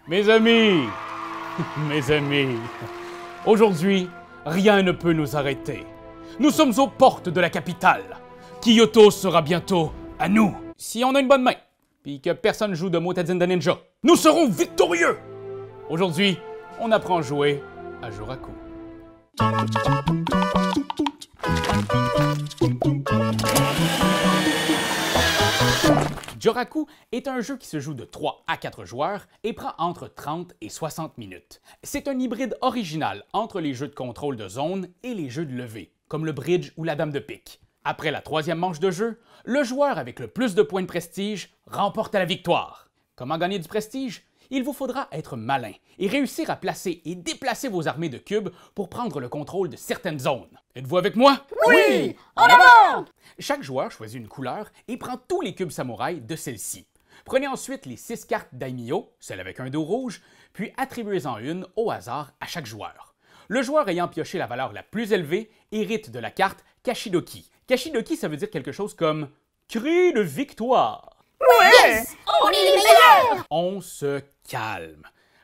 Mes amis, mes amis, aujourd'hui, rien ne peut nous arrêter. Nous sommes aux portes de la capitale. Kyoto sera bientôt à nous. Si on a une bonne main, puis que personne joue de Motazinda Ninja, nous serons victorieux! Aujourd'hui, on apprend à jouer à Joraku. Joraku est un jeu qui se joue de 3 à 4 joueurs et prend entre 30 et 60 minutes. C'est un hybride original entre les jeux de contrôle de zone et les jeux de levée, comme le bridge ou la dame de pique. Après la troisième manche de jeu, le joueur avec le plus de points de prestige remporte la victoire. Comment gagner du prestige? Il vous faudra être malin et réussir à placer et déplacer vos armées de cubes pour prendre le contrôle de certaines zones. Êtes-vous avec moi? Oui! En avant! Chaque joueur choisit une couleur et prend tous les cubes samouraï de celle-ci. Prenez ensuite les 6 cartes Daimyo, celle avec un dos rouge, puis attribuez-en une au hasard à chaque joueur. Le joueur ayant pioché la valeur la plus élevée hérite de la carte Kashidoki. Kashidoki, ça veut dire quelque chose comme « cri de victoire ». Yes! On est les meilleurs! On se calme.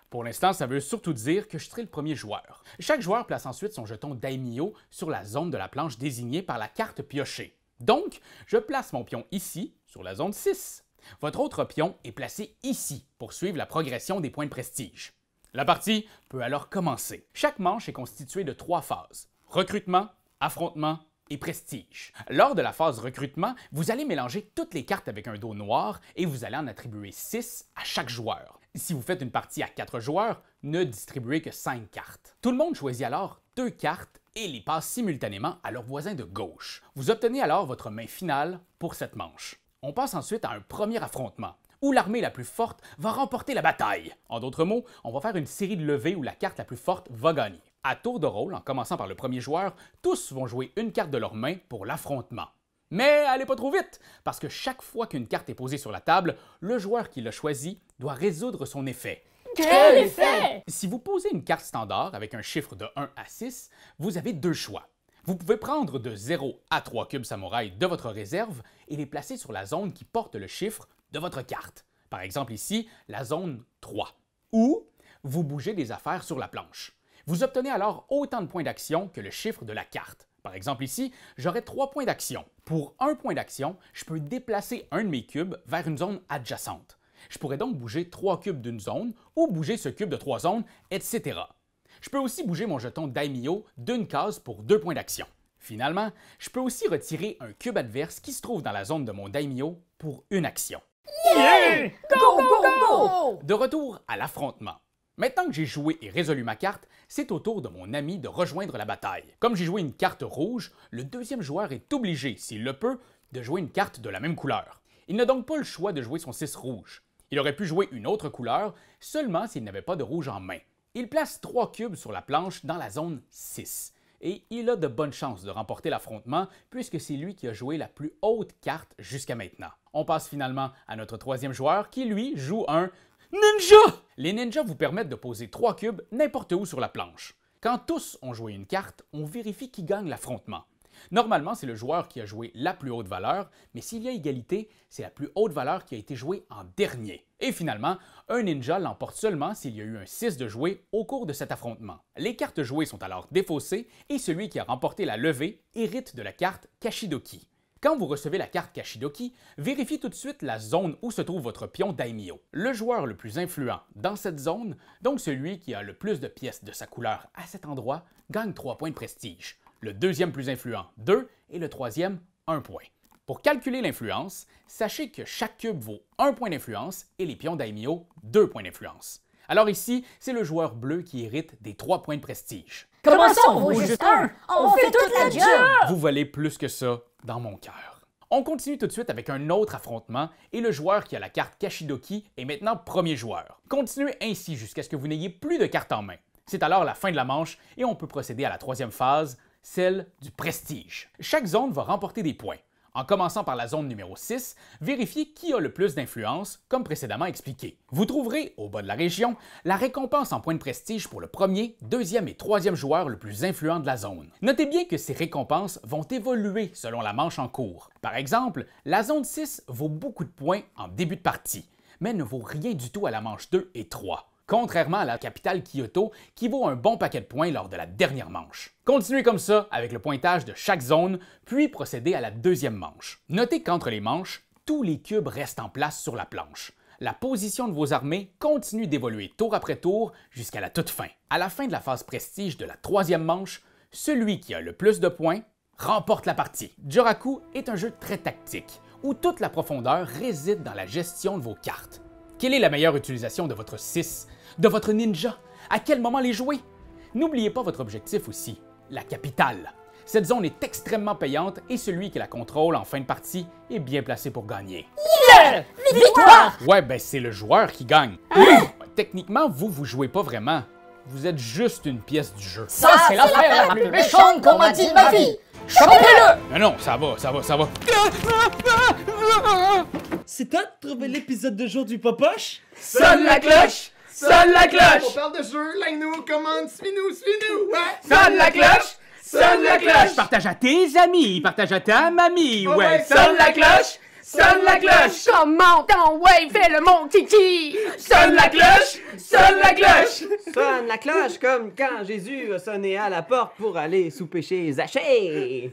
Pour l'instant, ça veut surtout dire que je serai le premier joueur. Chaque joueur place ensuite son jeton Daimyo sur la zone de la planche désignée par la carte piochée. Donc, je place mon pion ici, sur la zone 6. Votre autre pion est placé ici pour suivre la progression des points de prestige. La partie peut alors commencer. Chaque manche est constituée de 3 phases: recrutement, affrontement et prestige. Lors de la phase recrutement, vous allez mélanger toutes les cartes avec un dos noir et vous allez en attribuer 6 à chaque joueur. Si vous faites une partie à 4 joueurs, ne distribuez que 5 cartes. Tout le monde choisit alors 2 cartes et les passe simultanément à leur voisin de gauche. Vous obtenez alors votre main finale pour cette manche. On passe ensuite à un premier affrontement, où l'armée la plus forte va remporter la bataille. En d'autres mots, on va faire une série de levées où la carte la plus forte va gagner. À tour de rôle, en commençant par le premier joueur, tous vont jouer une carte de leur main pour l'affrontement. Mais allez pas trop vite, parce que chaque fois qu'une carte est posée sur la table, le joueur qui l'a choisie doit résoudre son effet. Quel effet! Si vous posez une carte standard avec un chiffre de 1 à 6, vous avez 2 choix. Vous pouvez prendre de 0 à 3 cubes samouraï de votre réserve et les placer sur la zone qui porte le chiffre de votre carte. Par exemple ici, la zone 3. Ou vous bougez des affaires sur la planche. Vous obtenez alors autant de points d'action que le chiffre de la carte. Par exemple ici, j'aurai 3 points d'action. Pour 1 point d'action, je peux déplacer un de mes cubes vers une zone adjacente. Je pourrais donc bouger 3 cubes d'une zone ou bouger ce cube de 3 zones, etc. Je peux aussi bouger mon jeton Daimyo d'une case pour 2 points d'action. Finalement, je peux aussi retirer un cube adverse qui se trouve dans la zone de mon Daimyo pour une action. Yeah! Go, go, go! De retour à l'affrontement. Maintenant que j'ai joué et résolu ma carte, c'est au tour de mon ami de rejoindre la bataille. Comme j'ai joué une carte rouge, le deuxième joueur est obligé, s'il le peut, de jouer une carte de la même couleur. Il n'a donc pas le choix de jouer son 6 rouge. Il aurait pu jouer une autre couleur seulement s'il n'avait pas de rouge en main. Il place 3 cubes sur la planche dans la zone 6. Et il a de bonnes chances de remporter l'affrontement puisque c'est lui qui a joué la plus haute carte jusqu'à maintenant. On passe finalement à notre troisième joueur qui, lui, joue un ninja! Les ninjas vous permettent de poser 3 cubes n'importe où sur la planche. Quand tous ont joué une carte, on vérifie qui gagne l'affrontement. Normalement, c'est le joueur qui a joué la plus haute valeur, mais s'il y a égalité, c'est la plus haute valeur qui a été jouée en dernier. Et finalement, un ninja l'emporte seulement s'il y a eu un 6 de joué au cours de cet affrontement. Les cartes jouées sont alors défaussées et celui qui a remporté la levée hérite de la carte Kashidoki. Quand vous recevez la carte Kashidoki, vérifiez tout de suite la zone où se trouve votre pion Daimyo. Le joueur le plus influent dans cette zone, donc celui qui a le plus de pièces de sa couleur à cet endroit, gagne 3 points de prestige. Le deuxième plus influent, 2, et le troisième, 1 point. Pour calculer l'influence, sachez que chaque cube vaut 1 point d'influence et les pions Daimyo, 2 points d'influence. Alors ici, c'est le joueur bleu qui hérite des 3 points de prestige. Comment ça, on vaut juste 1? On fait toute la job! Vous valez plus que ça dans mon cœur. On continue tout de suite avec un autre affrontement et le joueur qui a la carte Kashidoki est maintenant premier joueur. Continuez ainsi jusqu'à ce que vous n'ayez plus de cartes en main. C'est alors la fin de la manche et on peut procéder à la troisième phase, celle du prestige. Chaque zone va remporter des points. En commençant par la zone numéro 6, vérifiez qui a le plus d'influence, comme précédemment expliqué. Vous trouverez, au bas de la région, la récompense en points de prestige pour le premier, deuxième et troisième joueur le plus influent de la zone. Notez bien que ces récompenses vont évoluer selon la manche en cours. Par exemple, la zone 6 vaut beaucoup de points en début de partie, mais ne vaut rien du tout à la manche 2 et 3. contrairement à la capitale Kyoto qui vaut un bon paquet de points lors de la dernière manche. Continuez comme ça avec le pointage de chaque zone, puis procédez à la deuxième manche. Notez qu'entre les manches, tous les cubes restent en place sur la planche. La position de vos armées continue d'évoluer tour après tour jusqu'à la toute fin. À la fin de la phase prestige de la troisième manche, celui qui a le plus de points remporte la partie. Joraku est un jeu très tactique, où toute la profondeur réside dans la gestion de vos cartes. Quelle est la meilleure utilisation de votre 6, de votre ninja? À quel moment les jouer? N'oubliez pas votre objectif aussi, la capitale. Cette zone est extrêmement payante et celui qui la contrôle en fin de partie est bien placé pour gagner. Yeah! Victoire! Ouais, ben c'est le joueur qui gagne. Techniquement, vous jouez pas vraiment. Vous êtes juste une pièce du jeu. Ça, c'est l'affaire la plus méchante qu'on m'a dit de ma vie! Chopez-le! Non, ça va. C'est toi de trouver l'épisode de jour du Popoche? Sonne la cloche! Sonne la On cloche! parle de jeu, like-nous, commande, suis-nous, ouais! Sonne la cloche! Sonne la cloche! Partage à tes amis, partage à ta mamie, ouais! Sonne la cloche! Sonne la cloche! Comment ton ouais, fais le mon kiki! Sonne la cloche! Sonne la cloche! Sonne la cloche comme quand Jésus a sonné à la porte pour aller souper chez Zachée.